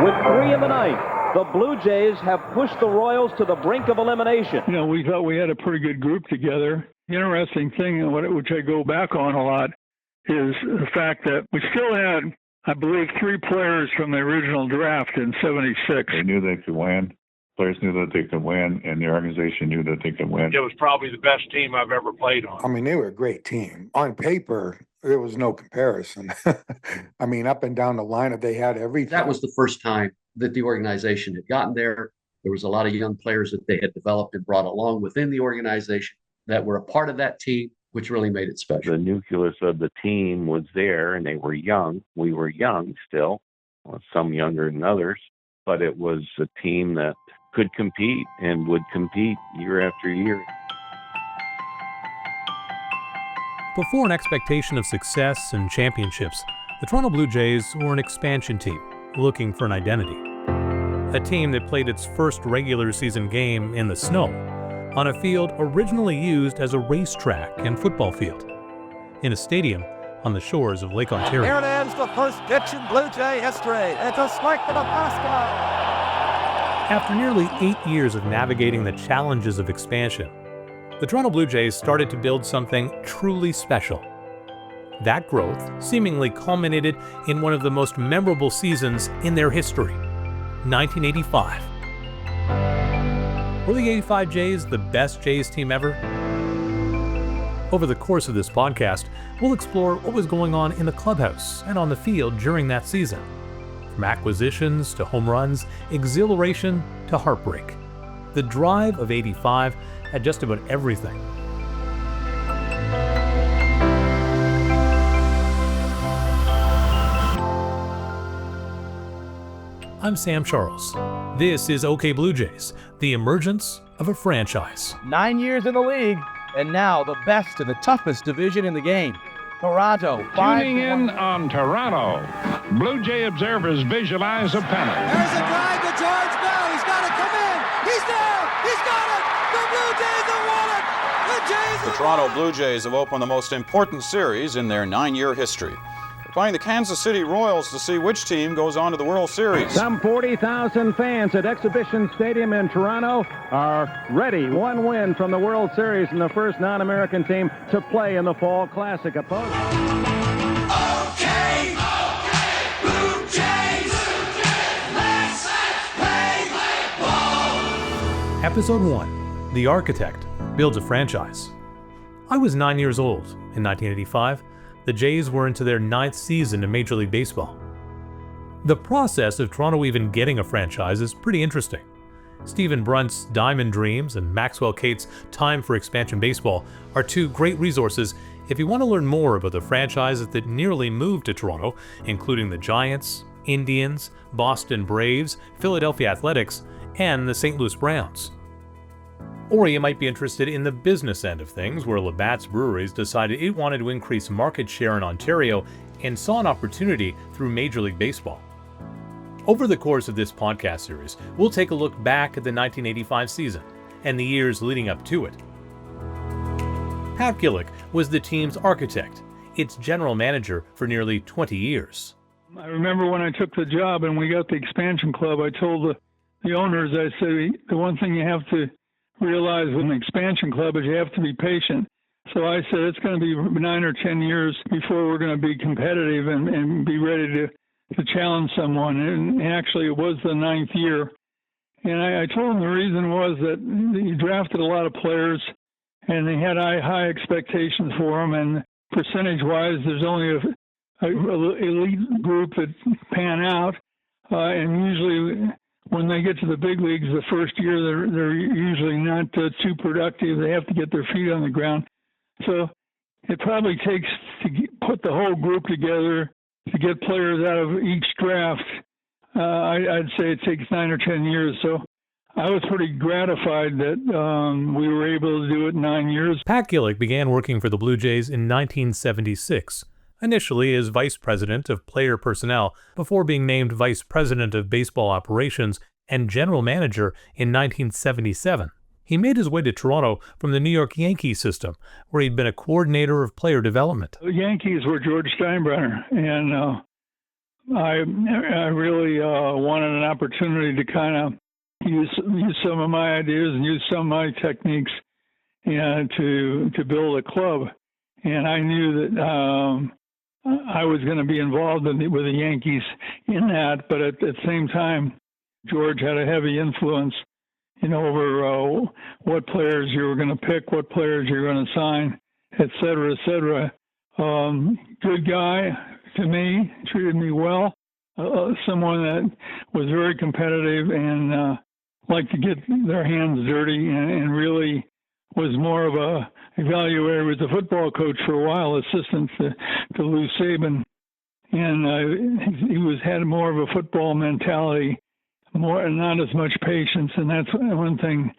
With 3 in the ninth, the Blue Jays have pushed the Royals to the brink of elimination. You know, we thought we had a pretty good group together. The interesting thing, which I go back on a lot, is the fact that we still had, I believe, 3 players from the original draft in '76. They knew they could win. Players knew that they could win, and the organization knew that they could win. It was probably the best team I've ever played on. I mean, they were a great team. On paper, there was no comparison. I mean, up and down the lineup, they had everything. That was the first time that the organization had gotten there. There was a lot of young players that they had developed and brought along within the organization that were a part of that team, which really made it special. The nucleus of the team was there, and they were young. We were young still, well, some younger than others, but it was a team that could compete and would compete year after year. Before an expectation of success and championships, the Toronto Blue Jays were an expansion team looking for an identity. A team that played its first regular season game in the snow on a field originally used as a racetrack and football field, in a stadium on the shores of Lake Ontario. Here it ends, the first pitch in Blue Jay history. It's a strike to the basket. After nearly 8 years of navigating the challenges of expansion, the Toronto Blue Jays started to build something truly special. That growth seemingly culminated in one of the most memorable seasons in their history, 1985. Were the '85 Jays the best Jays team ever? Over the course of this podcast, we'll explore what was going on in the clubhouse and on the field during that season. From acquisitions to home runs, exhilaration to heartbreak. The drive of '85 had just about everything. I'm Sam Charles. This is OK Blue Jays, the emergence of a franchise. 9 years in the league, and now the best in the toughest division in the game. Toronto. Tuning in on Toronto, Blue Jay observers visualize a pennant. There's a drive to George Bell. He's got to come in. He's there. He's got it. The Blue Jays have won it. The Toronto Blue Jays have opened the most important series in their 9-year history. They're playing the Kansas City Royals to see which team goes on to the World Series. Some 40,000 fans at Exhibition Stadium in Toronto are ready. One win from the World Series and the first non-American team to play in the Fall Classic. Opposed. Okay, Blue Jays, let's play ball. Episode 1, The Architect Builds a Franchise. I was 9 years old in 1985. The Jays were into their 9th season in Major League Baseball. The process of Toronto even getting a franchise is pretty interesting. Stephen Brunt's Diamond Dreams and Maxwell Cate's Time for Expansion Baseball are 2 great resources if you want to learn more about the franchises that nearly moved to Toronto, including the Giants, Indians, Boston Braves, Philadelphia Athletics, and the St. Louis Browns. Or you might be interested in the business end of things, where Labatt's Breweries decided it wanted to increase market share in Ontario and saw an opportunity through Major League Baseball. Over the course of this podcast series, we'll take a look back at the 1985 season and the years leading up to it. Pat Gillick was the team's architect, its general manager for nearly 20 years. I remember when I took the job and we got the expansion club, I told the owners, I said, the one thing you have to realize with an expansion club is you have to be patient. So I said it's going to be 9 or 10 years before we're going to be competitive and be ready to challenge someone. And actually it was the 9th year. And I told them the reason was that you drafted a lot of players and they had high expectations for them. And percentage-wise, there's only a elite group that pan out. And usually when they get to the big leagues the first year, they're usually not too productive. They have to get their feet on the ground. So it probably takes to put the whole group together to get players out of each draft. I'd say it takes 9 or 10 years. So I was pretty gratified that we were able to do it in 9 years. Pat Gillick began working for the Blue Jays in 1976. Initially as Vice President of Player Personnel before being named Vice President of Baseball Operations and General Manager in 1977. He made his way to Toronto from the New York Yankees system, where he'd been a coordinator of player development. The Yankees were George Steinbrenner, and I really wanted an opportunity to kind of use some of my ideas and use some of my techniques, to build a club. And I knew that I was going to be involved with the Yankees in that, but at the same time, George had a heavy influence, over what players you were going to pick, what players you were going to sign, et cetera, et cetera. Good guy to me, treated me well. Someone that was very competitive and liked to get their hands dirty, and really was more of a evaluator with the football coach for a while, assistant to Lou Saban. And he had more of a football mentality, not as much patience. And that's one thing,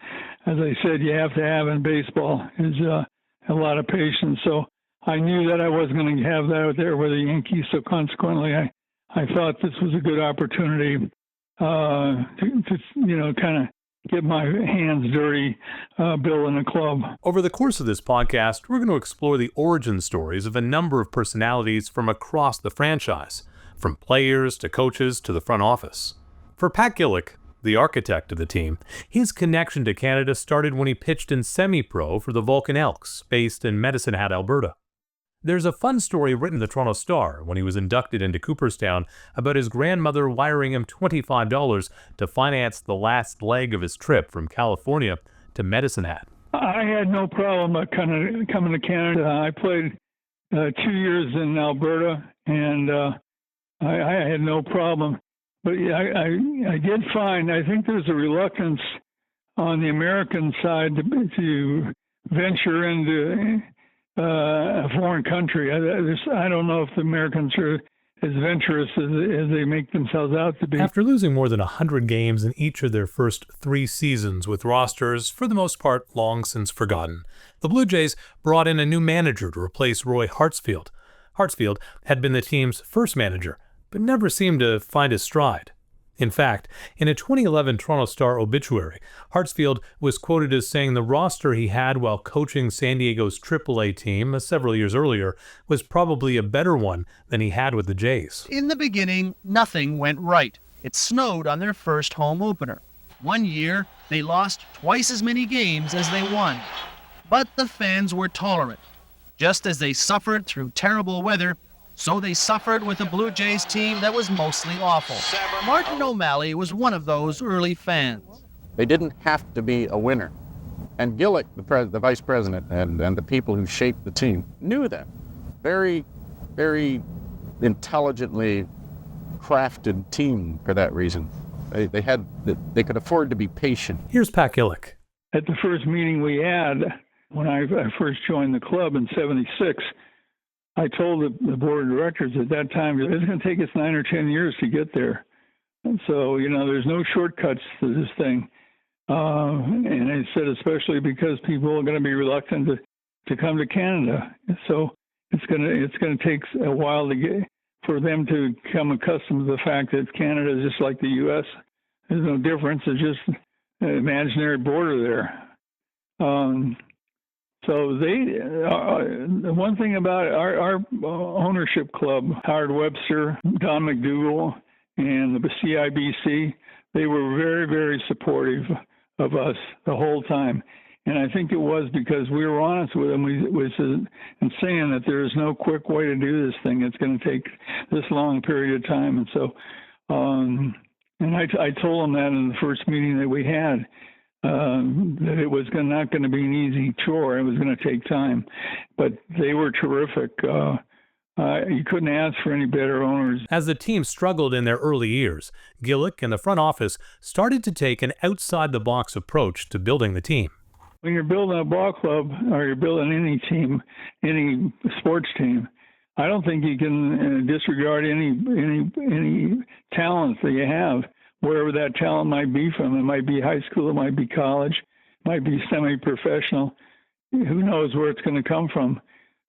as I said, you have to have in baseball is a lot of patience. So I knew that I wasn't going to have that out there with the Yankees. So consequently, I thought this was a good opportunity to kind of get my hands dirty building a club. Over the course of this podcast, we're going to explore the origin stories of a number of personalities from across the franchise, from players to coaches to the front office. For Pat Gillick, the architect of the team, his connection to Canada started when he pitched in semi-pro for the Vulcan Elks, based in Medicine Hat, Alberta. There's a fun story written in the Toronto Star when he was inducted into Cooperstown about his grandmother wiring him $25 to finance the last leg of his trip from California to Medicine Hat. I had no problem coming to Canada. I played 2 years in Alberta, and I had no problem. But I did find, I think there's a reluctance on the American side to venture into a foreign country. I don't know if the Americans are as venturous as they make themselves out to be. After losing more than 100 games in each of their first 3 seasons with rosters, for the most part, long since forgotten, the Blue Jays brought in a new manager to replace Roy Hartsfield. Hartsfield had been the team's first manager, but never seemed to find his stride. In fact, in a 2011 Toronto Star obituary, Hartsfield was quoted as saying the roster he had while coaching San Diego's AAA team several years earlier was probably a better one than he had with the Jays. In the beginning, nothing went right. It snowed on their first home opener. One year, they lost twice as many games as they won. But the fans were tolerant. Just as they suffered through terrible weather, so they suffered with a Blue Jays team that was mostly awful. Martin O'Malley was one of those early fans. They didn't have to be a winner. And Gillick, the vice president, and the people who shaped the team knew that. Very, very intelligently crafted team for that reason. They could afford to be patient. Here's Pat Gillick. At the first meeting we had, when I first joined the club in '76, I told the board of directors at that time, it's going to take us 9 or 10 years to get there. And so, there's no shortcuts to this thing. And I said, especially because people are going to be reluctant to come to Canada. So it's going to take a while for them to become accustomed to the fact that Canada is just like the U.S. There's no difference. It's just an imaginary border there. So the one thing about our ownership club, Howard Webster, Don McDougall, and the CIBC, they were very, very supportive of us the whole time. And I think it was because we were honest with them and saying that there is no quick way to do this thing. It's going to take this long period of time. And so, and I told them that in the first meeting that we had. That it was not going to be an easy chore. It was going to take time. But they were terrific. You couldn't ask for any better owners. As the team struggled in their early years, Gillick and the front office started to take an outside-the-box approach to building the team. When you're building a ball club or you're building any team, any sports team, I don't think you can disregard any talents that you have. Wherever that talent might be from. It might be high school, it might be college, it might be semi-professional. Who knows where it's going to come from?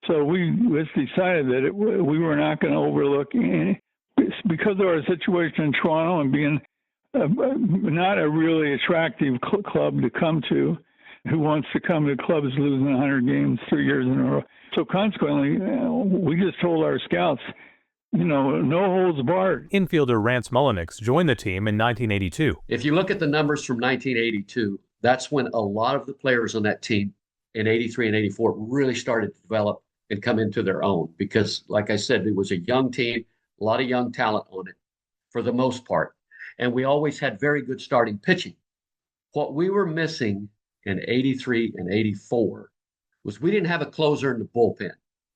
So we decided that we were not going to overlook any, because of our situation in Toronto and being not a really attractive club to come to. Who wants to come to clubs losing 100 games 3 years in a row? So consequently, we just told our scouts, no holds barred. Infielder Rance Mulliniks joined the team in 1982. If you look at the numbers from 1982, that's when a lot of the players on that team in 83 and 84 really started to develop and come into their own because, like I said, it was a young team, a lot of young talent on it for the most part. And we always had very good starting pitching. What we were missing in 83 and 84 was we didn't have a closer in the bullpen,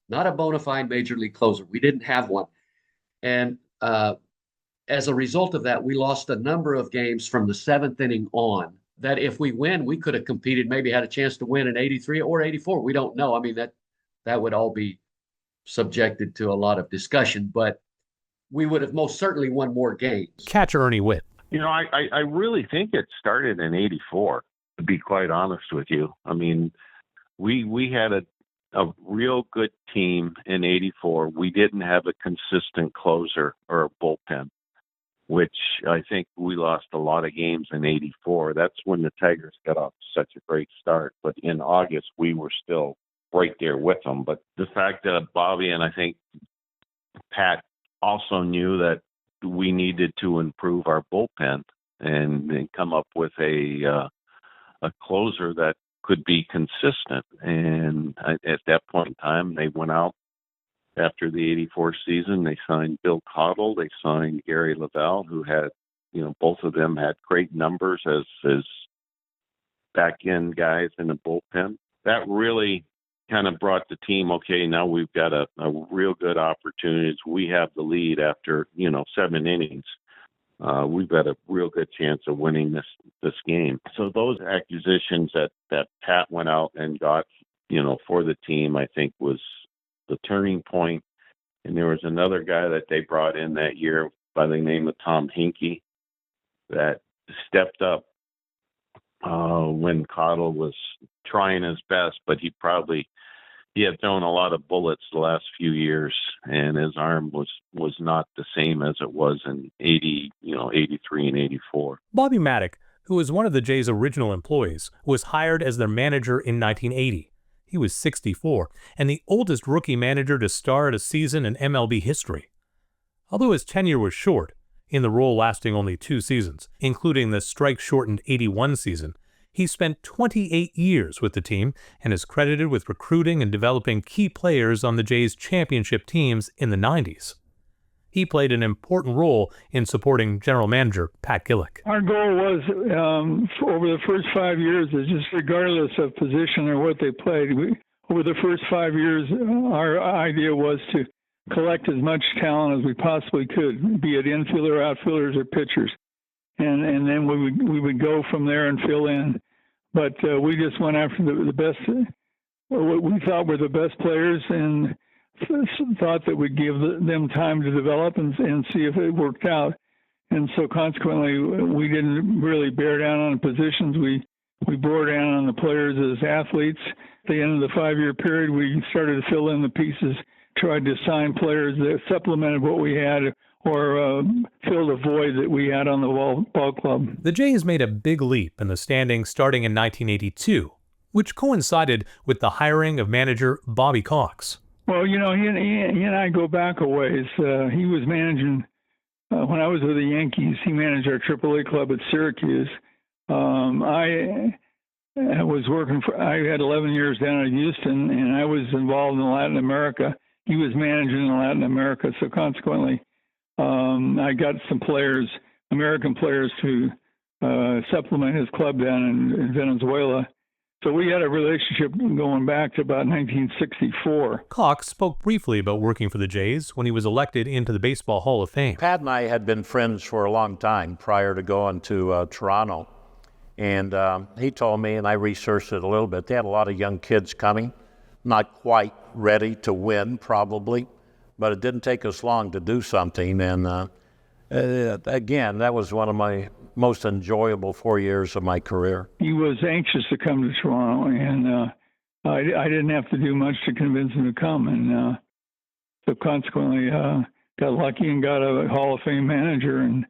not a bona fide major league closer. We didn't have one. And as a result of that, we lost a number of games from the seventh inning on that if we win, we could have competed, maybe had a chance to win in 83 or 84. We don't know. I mean, that would all be subjected to a lot of discussion, but we would have most certainly won more games. Catcher Ernie Whitt. I really think it started in 84, to be quite honest with you. I mean, we had a real good team in 84. We didn't have a consistent closer or a bullpen, which I think we lost a lot of games in 84. That's when the Tigers got off to such a great start. But in August, we were still right there with them. But the fact that Bobby and I think Pat also knew that we needed to improve our bullpen and come up with a closer that could be consistent. And at that point in time, they went out after the 84 season. They signed Bill Cottle. They signed Gary Lavelle, who had, both of them had great numbers as back-end guys in the bullpen. That really kind of brought the team, okay, now we've got a real good opportunity. We have the lead after, 7 innings. We've got a real good chance of winning this game. So those acquisitions that Pat went out and got, for the team, I think was the turning point. And there was another guy that they brought in that year by the name of Tom Hinkie that stepped up when Cottle was trying his best, but he had thrown a lot of bullets the last few years, and his arm was not the same as it was in 83 and 84. Bobby Maddock, who was one of the Jays' original employees, was hired as their manager in 1980. He was 64, and the oldest rookie manager to start a season in MLB history. Although his tenure was short, in the role lasting only 2 seasons, including the strike-shortened 81 season, he spent 28 years with the team and is credited with recruiting and developing key players on the Jays' championship teams in the 90s. He played an important role in supporting general manager Pat Gillick. Our goal was, over the first 5 years, is just regardless of position or what they played, over the first 5 years, our idea was to collect as much talent as we possibly could, be it infielder, outfielders, or pitchers. And then we would go from there and fill in. But we just went after the best, what we thought were the best players, and thought that we'd give them time to develop and see if it worked out. And so consequently, we didn't really bear down on positions. We bore down on the players as athletes. At the end of the 5-year period, we started to fill in the pieces, tried to sign players that supplemented what we had or fill the void that we had on the ball club. The Jays made a big leap in the standings starting in 1982, which coincided with the hiring of manager Bobby Cox. Well, he and I go back a ways. He was managing, when I was with the Yankees, he managed our AAA club at Syracuse. I was I had 11 years down at Houston, and I was involved in Latin America. He was managing in Latin America, so consequently, I got some players, American players, to supplement his club down in Venezuela. So we had a relationship going back to about 1964. Cox spoke briefly about working for the Jays when he was elected into the Baseball Hall of Fame. Pat and I had been friends for a long time prior to going to Toronto. And he told me, and I researched it a little bit, they had a lot of young kids coming, not quite ready to win probably, but it didn't take us long to do something. And again, that was one of my most enjoyable 4 years of my career. He was anxious to come to Toronto, and I didn't have to do much to convince him to come. And so consequently, got lucky and got a Hall of Fame manager, and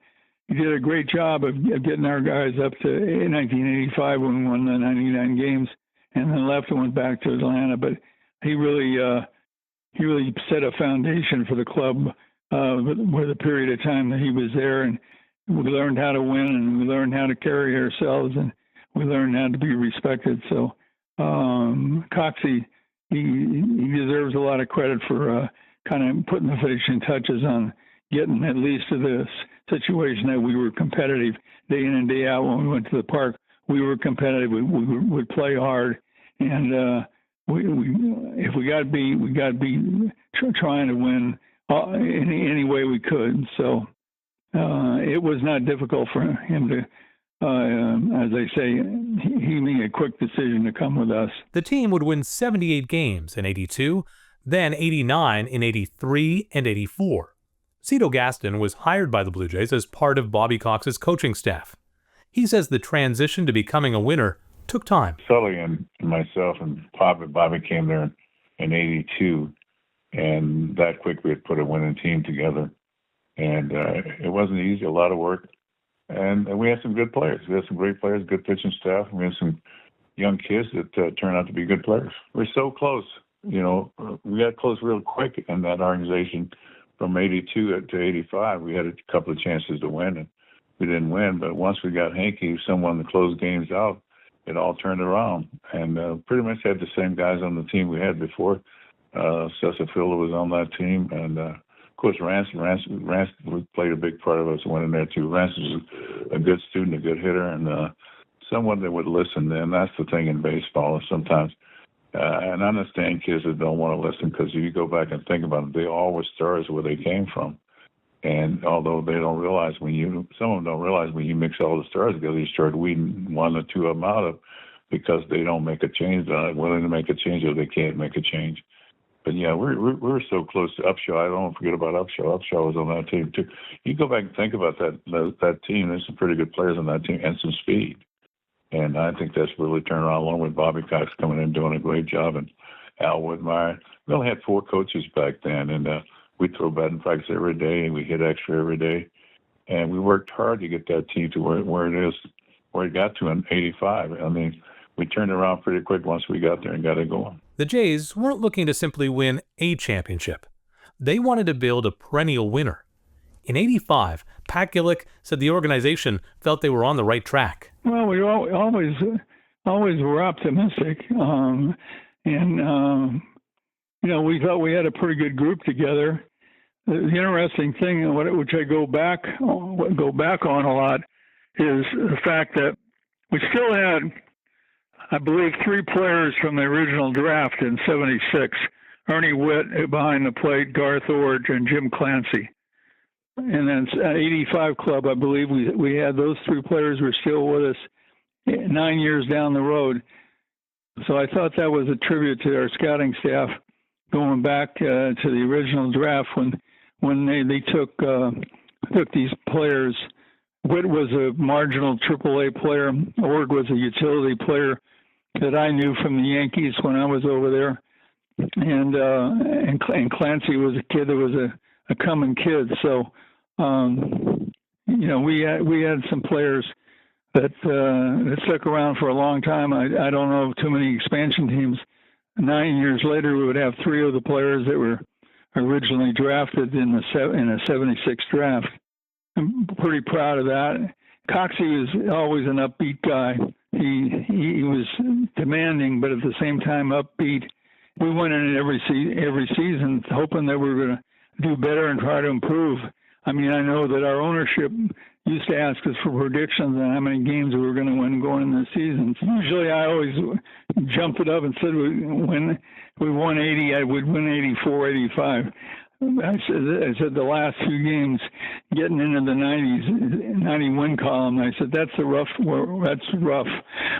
he did a great job of getting our guys up to 1985 when we won the 99 games, and then left and went back to Atlanta. But he really set a foundation for the club with the period of time that he was there, and we learned how to win, and we learned how to carry ourselves, and we learned how to be respected. So Coxie, he deserves a lot of credit for kind of putting the finishing touches on getting at least to this situation that we were competitive day in and day out. When we went to the park, we were competitive. We would play hard, and if we got to be, we got to be trying to win any way we could. So it was not difficult for him to, as they say, he made a quick decision to come with us. The team would win 78 games in 82, then 89 in 83 and 84. Cito Gaston was hired by the Blue Jays as part of Bobby Cox's coaching staff. He says the transition to becoming a winner took time. Sully and myself and Bobby came there in 82, and that quick we had put a winning team together. And it wasn't easy, a lot of work. And we had some good players. We had some great players, good pitching staff. We had some young kids that turned out to be good players. We're so close. You know, we got close real quick in that organization. From 82 to 85, we had a couple of chances to win, and we didn't win. But once we got Hanky, someone to close games out, it all turned around. And pretty much had the same guys on the team we had before. Cesar Fielder was on that team, and of course Rance played a big part of us winning there too. Rance was a good student, a good hitter, and someone that would listen. And that's the thing in baseball. Sometimes, and I understand kids that don't want to listen, because if you go back and think about it, they all were stars where they came from. And although they don't realize some of them don't realize when you mix all the stars together, you start weeding one or two of them out of, because they don't make a change. They're not willing to make a change, or they can't make a change. But yeah, we're so close to Upshaw. I don't forget about Upshaw. Upshaw was on that team too. You go back and think about that team. There's some pretty good players on that team and some speed. And I think that's really turned around, along with Bobby Cox coming in doing a great job, and Al Woodmeyer. We only had 4 coaches back then, and we throw batting practice every day, and we hit extra every day. And we worked hard to get that team to where it got to in 85. I mean, we turned around pretty quick once we got there and got it going. The Jays weren't looking to simply win a championship. They wanted to build a perennial winner. In 85, Pat Gillick said the organization felt they were on the right track. Well, we always were optimistic. You know, we thought we had a pretty good group together. The interesting thing, which I go back on a lot, is the fact that we still had, I believe, 3 players from the original draft in '76. Ernie Witt behind the plate, Garth Orge, and Jim Clancy. And then at 85 club, I believe we had those 3 players were still with us 9 years down the road. So I thought that was a tribute to our scouting staff, going back to the original draft when they took these players. Witt was a marginal AAA player. Org was a utility player that I knew from the Yankees when I was over there, and Clancy was a kid that was a coming kid. So you know, we had some players that stuck around for a long time. I don't know of too many expansion teams. 9 years later, we would have 3 of the players that were originally drafted in a '76 draft. I'm pretty proud of that. Coxie was always an upbeat guy. He was demanding, but at the same time upbeat. We went in it every season hoping that we were going to do better and try to improve. I mean, I know that our ownership used to ask us for predictions on how many games we were going to win going into the season. Usually I always jumped it up and said when we won 80, I would win 84, 85. I said the last 2 games getting into the 90 win column. I said that's rough.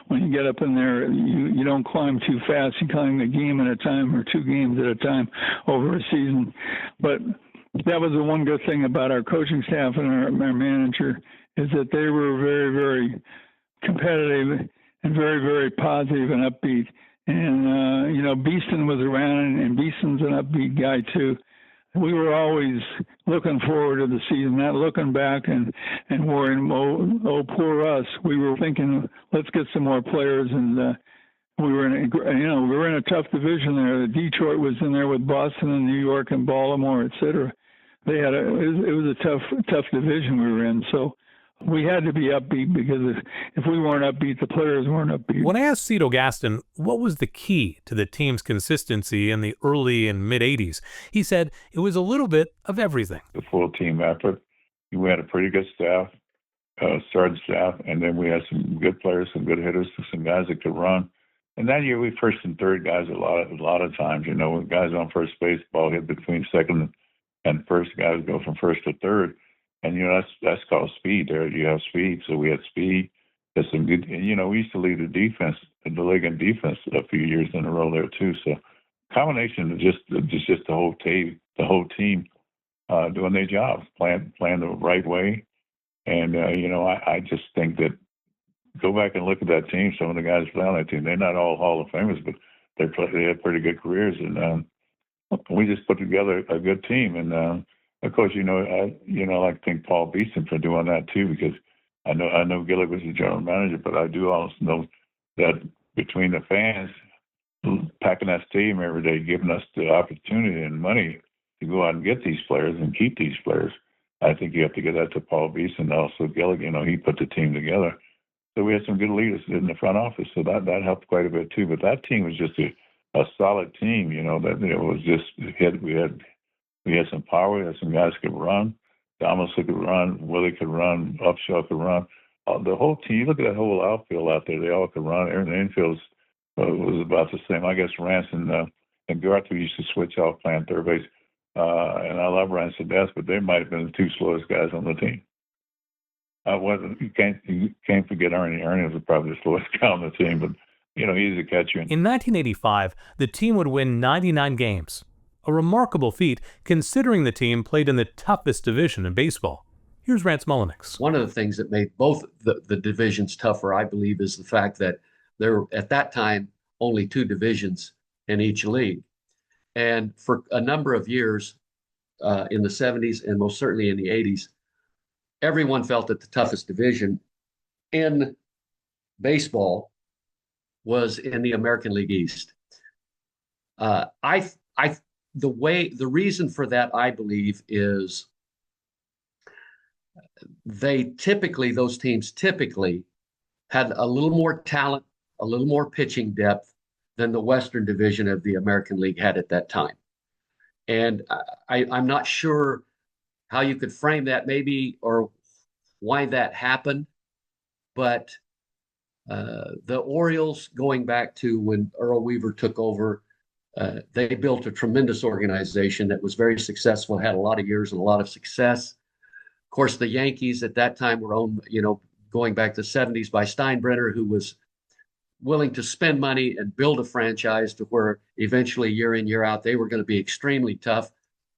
When you get up in there, you don't climb too fast. You climb a game at a time or 2 games at a time over a season. But that was the one good thing about our coaching staff and our manager, is that they were very, very competitive and very, very positive and upbeat. And you know, Beeston was around, and Beeston's an upbeat guy too. We were always looking forward to the season, not looking back and worrying, oh, poor us. We were thinking, let's get some more players, and we were in a tough division there. Detroit was in there with Boston and New York and Baltimore, et cetera. They had it was a tough division we were in. So we had to be upbeat, because if we weren't upbeat, the players weren't upbeat. When I asked Cito Gaston what was the key to the team's consistency in the early and mid-'80s, he said it was a little bit of everything. The full team effort. We had a pretty good staff, starting staff, and then we had some good players, some good hitters, some guys that could run. And that year, we first and third guys a lot of times. With guys on first base, ball hit between second and first. Guys go from first to third, and that's called speed. There, you have speed. So we had speed. There's some good. And, we used to lead the league in defense a few years in a row there too. So, combination of just the whole team doing their jobs, playing the right way. And I just think that. Go back and look at that team. Some of the guys play on that team. They're not all Hall of Famers, but they had pretty good careers, and we just put together a good team. And of course, I like to thank Paul Beeson for doing that too, because I know Gillick was the general manager, but I do also know that between the fans packing that stadium every day, giving us the opportunity and money to go out and get these players and keep these players, I think you have to give that to Paul Beeson. Also, Gillick, he put the team together. So we had some good leaders in the front office, so that helped quite a bit too. But that team was just a solid team, that it was just we had some power, we had some guys who could run, Thomas could run, Willie could run, Upshaw could run. The whole team, you look at that whole outfield out there, they all could run. Aaron Infield was about the same. I guess Rance and Garth used to switch off playing third base, and I love Rance to death, but they might have been the two slowest guys on the team. You can't forget Ernie. Ernie was probably the slowest guy on the team, but he's a catcher. In 1985, the team would win 99 games, a remarkable feat considering the team played in the toughest division in baseball. Here's Rance Mullenix. One of the things that made both the divisions tougher, I believe, is the fact that there were at that time only two divisions in each league, and for a number of years in the 70s and most certainly in the 80s. Everyone felt that the toughest division in baseball was in the American League East. The reason for that, I believe, is those teams typically had a little more talent, a little more pitching depth than the Western Division of the American League had at that time. And I'm not sure how you could frame that maybe or why that happened. But the Orioles, going back to when Earl Weaver took over, they built a tremendous organization that was very successful, had a lot of years and a lot of success. Of course, the Yankees at that time were owned, going back to the 70s by Steinbrenner, who was willing to spend money and build a franchise to where eventually year in, year out, they were going to be extremely tough.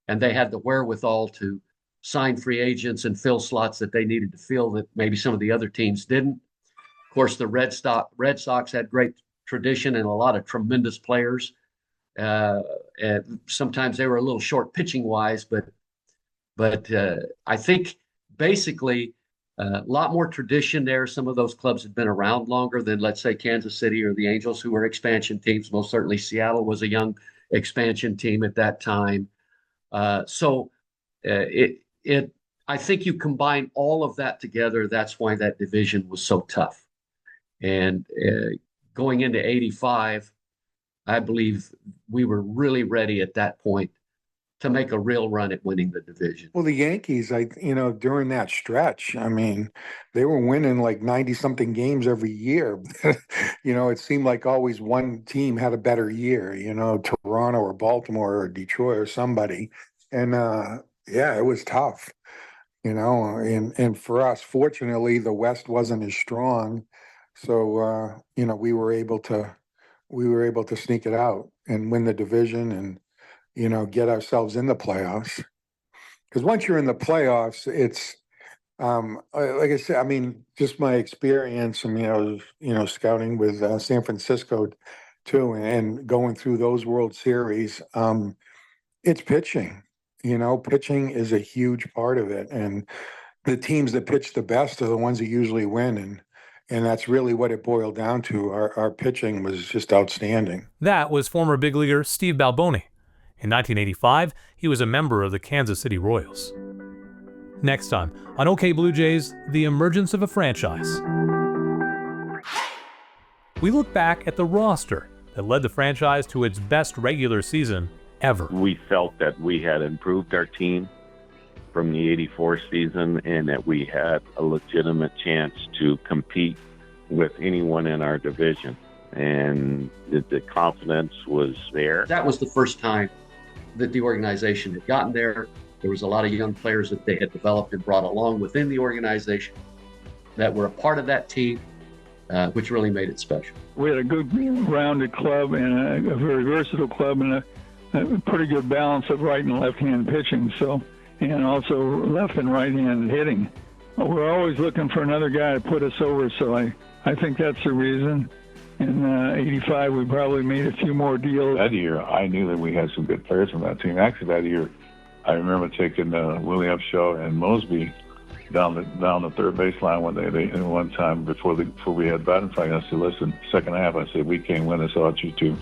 And they had the wherewithal to sign free agents and fill slots that they needed to fill that maybe some of the other teams didn't. Of course, the Red Sox had great tradition and a lot of tremendous players. And sometimes they were a little short pitching wise, but I think basically a lot more tradition there. Some of those clubs had been around longer than, let's say, Kansas City or the Angels, who were expansion teams. Most certainly Seattle was a young expansion team at that time. I think you combine all of that together. That's why that division was so tough. And going into 85, I believe we were really ready at that point to make a real run at winning the division. Well, the Yankees, during that stretch, they were winning like 90-something games every year. It seemed like always one team had a better year, Toronto or Baltimore or Detroit or somebody. And it was tough, and for us, fortunately, the West wasn't as strong. So, we were able to sneak it out and win the division and, get ourselves in the playoffs. Because once you're in the playoffs, it's, like I said, just my experience and, scouting with San Francisco too, and going through those World Series, it's pitching. Pitching is a huge part of it. And the teams that pitch the best are the ones that usually win. And that's really what it boiled down to. Our pitching was just outstanding. That was former big leaguer Steve Balboni. In 1985, he was a member of the Kansas City Royals. Next time on OK Blue Jays, the emergence of a franchise. We look back at the roster that led the franchise to its best regular season ever. We felt that we had improved our team from the 84 season and that we had a legitimate chance to compete with anyone in our division. And the confidence was there. That was the first time that the organization had gotten there. There was a lot of young players that they had developed and brought along within the organization that were a part of that team, which really made it special. We had a good rounded club and a very versatile club and a pretty good balance of right and left-hand pitching, and also left and right-hand hitting. We're always looking for another guy to put us over, so I think that's the reason. In 85, we probably made a few more deals. That year, I knew that we had some good players from that team. Actually, that year, I remember taking Willie Upshaw and Mosby down the third baseline one time before we had batting practice. I said, listen, second half, I said, we can't win this without you two.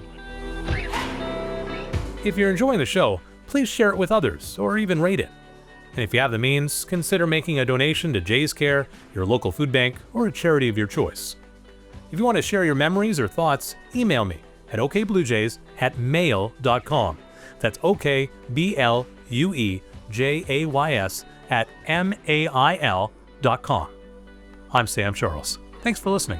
If you're enjoying the show, please share it with others or even rate it. And if you have the means, consider making a donation to Jays Care, your local food bank, or a charity of your choice. If you want to share your memories or thoughts, email me at okbluejays@mail.com. That's okbluejays@mail.com. I'm Sam Charles. Thanks for listening.